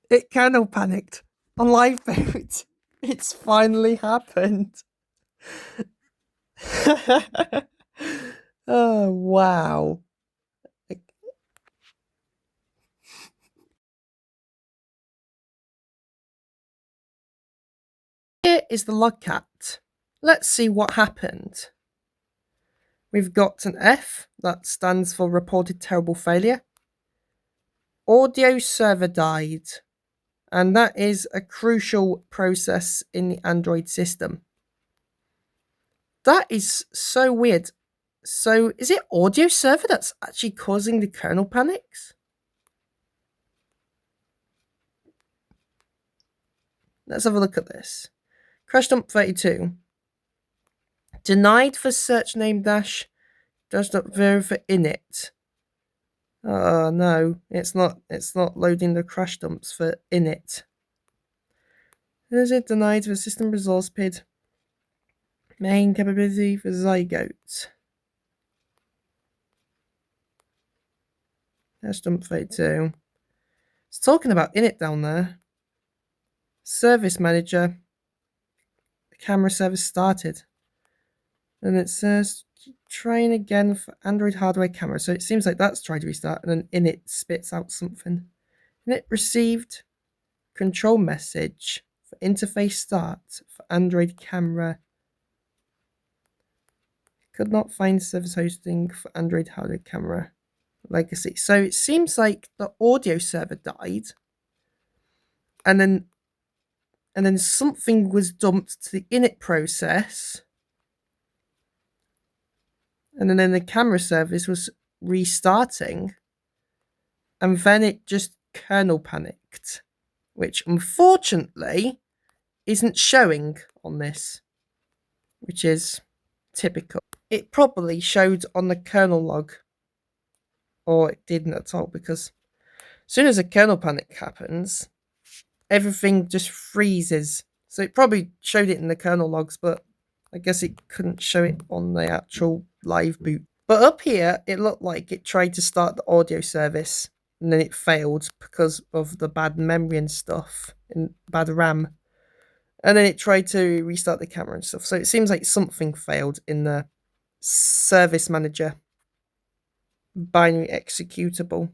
It kernel panicked on live boot. It's finally happened. Oh, wow. Here is the logcat. Let's see what happened. We've got an F, that stands for reported terrible failure. Audio server died, and that is a crucial process in the Android system. That is so weird. So is it audio server that's actually causing the kernel panics? Let's have a look at this. Crash dump 32. Denied for search name dash does not verify init. Oh no, it's not loading the crash dumps for init. Is it denied for system resource PID? Main capability for Zygote. Crash dump 32. It's talking about init down there. Service manager. The camera service started. And it says trying again for Android hardware camera. So it seems like that's tried to restart, and then init spits out something. Init received control message for interface start for Android camera. Could not find service hosting for Android hardware camera legacy. So it seems like the audio server died, and then something was dumped to the init process. And then the camera service was restarting, and then it just kernel panicked, which unfortunately isn't showing on this, which is typical. It probably showed on the kernel log, or it didn't at all, because as soon as a kernel panic happens, everything just freezes. So it probably showed it in the kernel logs, but I guess it couldn't show it on the actual live boot. But up here, it looked like it tried to start the audio service, and then it failed because of the bad memory and stuff, and bad RAM. And then it tried to restart the camera and stuff. So it seems like something failed in the service manager binary executable.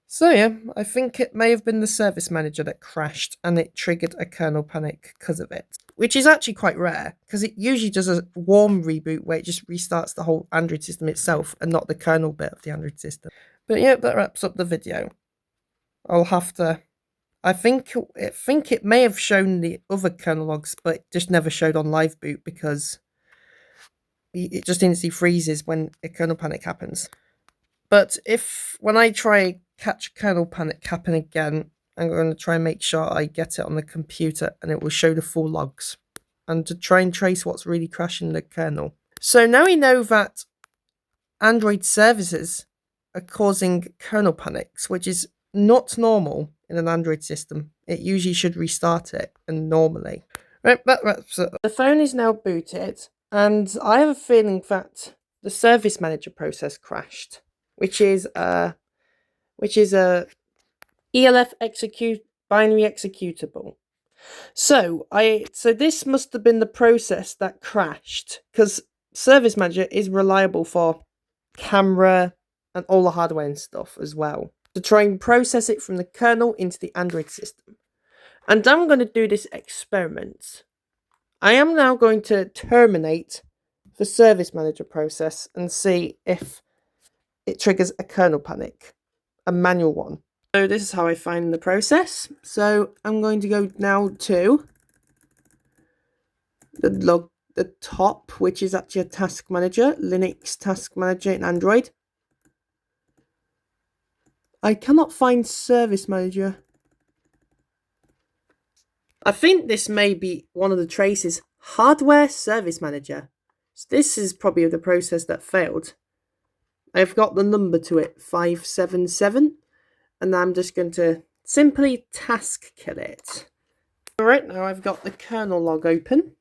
So yeah, I think it may have been the service manager that crashed, and it triggered a kernel panic because of it. Which is actually quite rare, because it usually does a warm reboot where it just restarts the whole Android system itself and not the kernel bit of the Android system. But yeah, that wraps up the video. I'll have to... I think it may have shown the other kernel logs, but it just never showed on live boot because it just instantly freezes when a kernel panic happens. But when I try catch kernel panic happen again, I'm going to try and make sure I get it on the computer and it will show the full logs, and to try and trace what's really crashing the kernel. So now we know that Android services are causing kernel panics, which is not normal in an Android system. It usually should restart it, and normally. Right, that wraps it up. The phone is now booted, and I have a feeling that the service manager process crashed, which is a ELF binary executable. So this must have been the process that crashed, because Service Manager is reliable for camera and all the hardware and stuff as well, to try and process it from the kernel into the Android system. And I'm going to do this experiment. I am now going to terminate the Service Manager process and see if it triggers a kernel panic, a manual one. So this is how I find the process. So I'm going to go now to the top, which is actually a task manager, Linux task manager in Android. I cannot find Service Manager. I think this may be one of the traces. Hardware Service Manager. So this is probably the process that failed. I've got the number to it, 577. And I'm just going to simply task kill it. Alright, now I've got the kernel log open.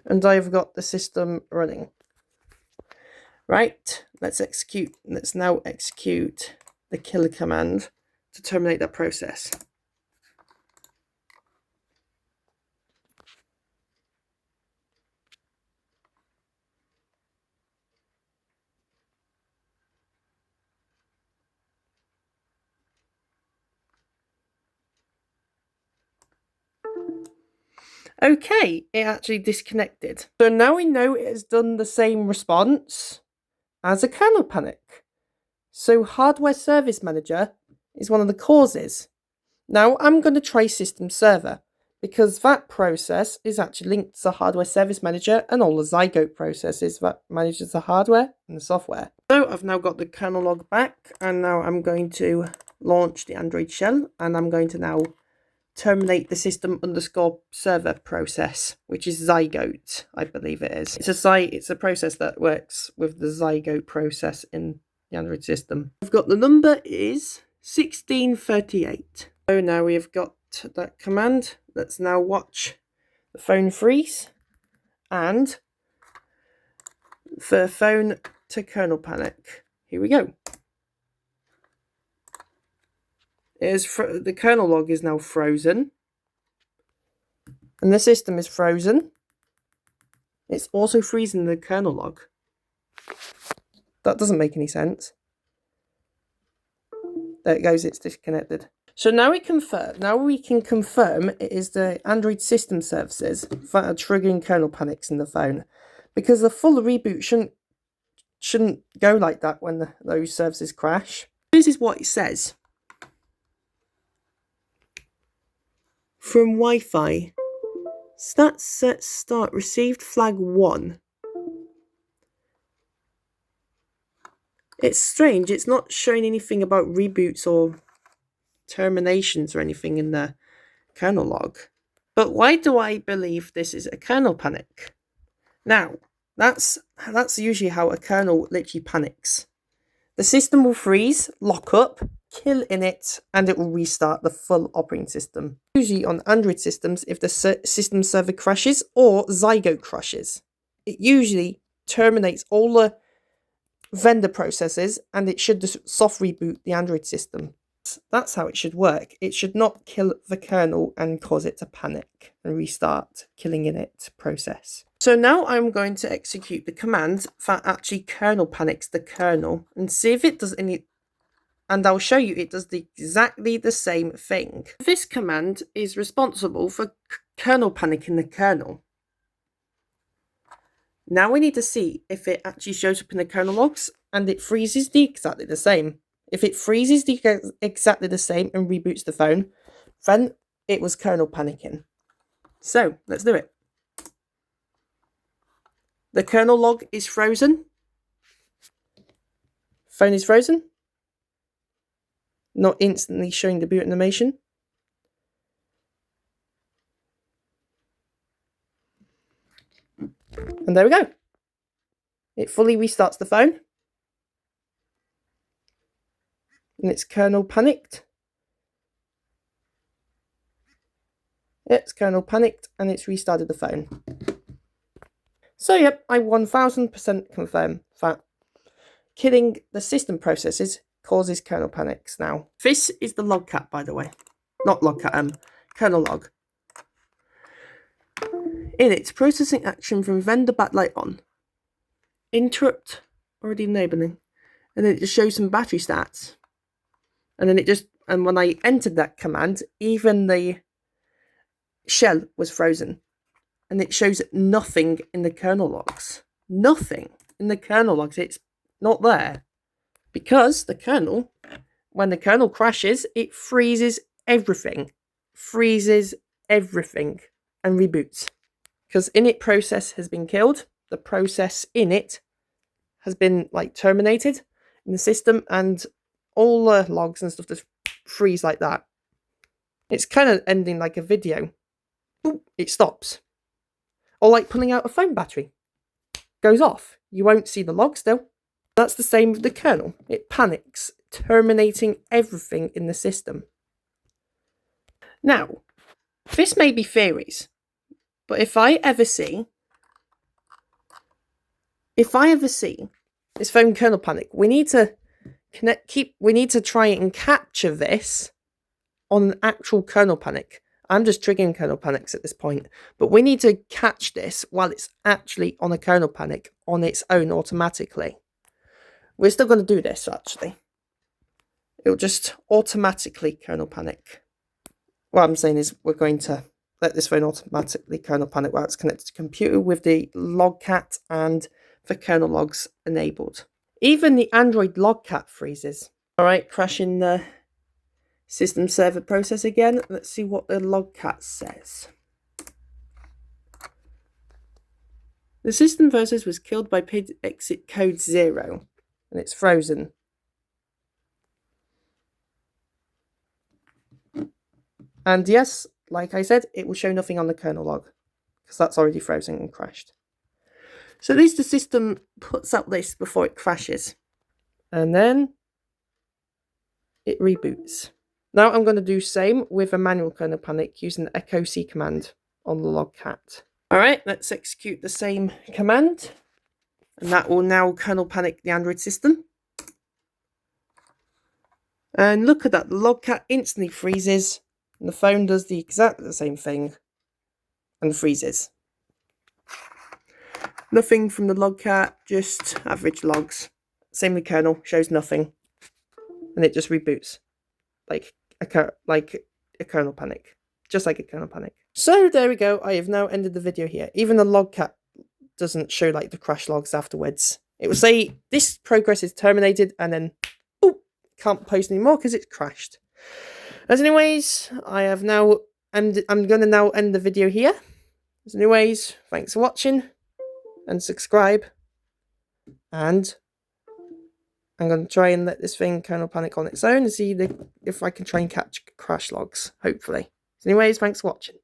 And I've got the system running. Right, let's now execute the killer command. to terminate that process. Okay, it actually disconnected. So now we know it has done the same response as a kernel panic. So Hardware Service Manager is one of the causes. Now I'm going to try System Server, because that process is actually linked to the Hardware Service Manager and all the Zygote processes that manages the hardware and the software. So I've now got the kernel log back, and now I'm going to launch the Android shell, and I'm going to now terminate the system_server process, which is Zygote, I believe it is. It's a process that works with the Zygote process in the Android system. I've got the number is 1638. So now we've got that command. Let's now watch the phone freeze and the phone to kernel panic. Here we go. The kernel log is now frozen, and the system is frozen. It's also freezing the kernel log. That doesn't make any sense. There it goes, it's disconnected. So now we can confirm it is the Android system services that are triggering kernel panics in the phone, because the full reboot shouldn't go like that when those services crash. This is what it says. From Wi-Fi, stats set start received flag 1. It's strange, it's not showing anything about reboots or terminations or anything in the kernel log. But why do I believe this is a kernel panic? Now, that's usually how a kernel literally panics. The system will freeze, lock up, kill init, and it will restart the full operating system. Usually on Android systems, if the system server crashes or Zygote crashes, it usually terminates all the vendor processes, and it should just soft reboot the Android system. That's how it should work. It should not kill the kernel and cause it to panic and restart killing init process. So now I'm going to execute the command that actually kernel panics the kernel and see if it does any, and I'll show you it does exactly the same thing. This command is responsible for kernel panicking the kernel. Now we need to see if it actually shows up in the kernel logs and it freezes exactly the same. If it freezes exactly the same and reboots the phone, then it was kernel panicking. So let's do it. The kernel log is frozen. Phone is frozen. Not instantly showing the boot animation. And there we go. It fully restarts the phone. And it's kernel panicked. It's kernel panicked and it's restarted the phone. So yep, I 1000% confirm that killing the system processes causes kernel panics now. This is the logcat, by the way. Not logcat, kernel log. In it, processing action from vendor backlight on. Interrupt already enabling. And then it just shows some battery stats. And then and when I entered that command, even the shell was frozen. And it shows nothing in the kernel logs. Nothing in the kernel logs. It's not there. Because the kernel, when the kernel crashes, it freezes everything. Freezes everything and reboots. Because init process has been killed. The process init has been terminated in the system, and all the logs and stuff just freeze like that. It's kind of ending like a video. Boop, it stops. Or like pulling out a phone battery. Goes off. You won't see the log still. That's the same with the kernel. It panics, terminating everything in the system. Now, this may be theories, but if I ever see this phone kernel panic, we need to we need to try and capture this on an actual kernel panic. I'm just triggering kernel panics at this point, but we need to catch this while it's actually on a kernel panic on its own automatically. We're still going to do this, actually. It'll just automatically kernel panic. What I'm saying is we're going to let this phone automatically kernel panic while it's connected to the computer with the logcat and the kernel logs enabled. Even the Android logcat freezes. All right, crashing the system server process again. Let's see what the logcat says. The system process was killed by PID exit code 0 and it's frozen. And yes, like I said, it will show nothing on the kernel log because that's already frozen and crashed. So at least the system puts up this before it crashes. And then it reboots. Now I'm going to do same with a manual kernel panic using the echo C command on the logcat. Alright, let's execute the same command. And that will now kernel panic the Android system. And look at that, the logcat instantly freezes. And the phone does exactly the same thing and freezes. Nothing from the logcat, just average logs. Same with kernel, shows nothing. And it just reboots like a kernel panic. Just like a kernel panic. So there we go, I have now ended the video here. Even the logcat doesn't show like the crash logs afterwards. It will say this progress is terminated and then boop, can't post anymore because it's crashed. As anyways, I'm going to now end the video here. As anyways, thanks for watching and subscribe. And I'm going to try and let this thing kernel panic on its own and see if I can try and catch crash logs, hopefully. As anyways, thanks for watching.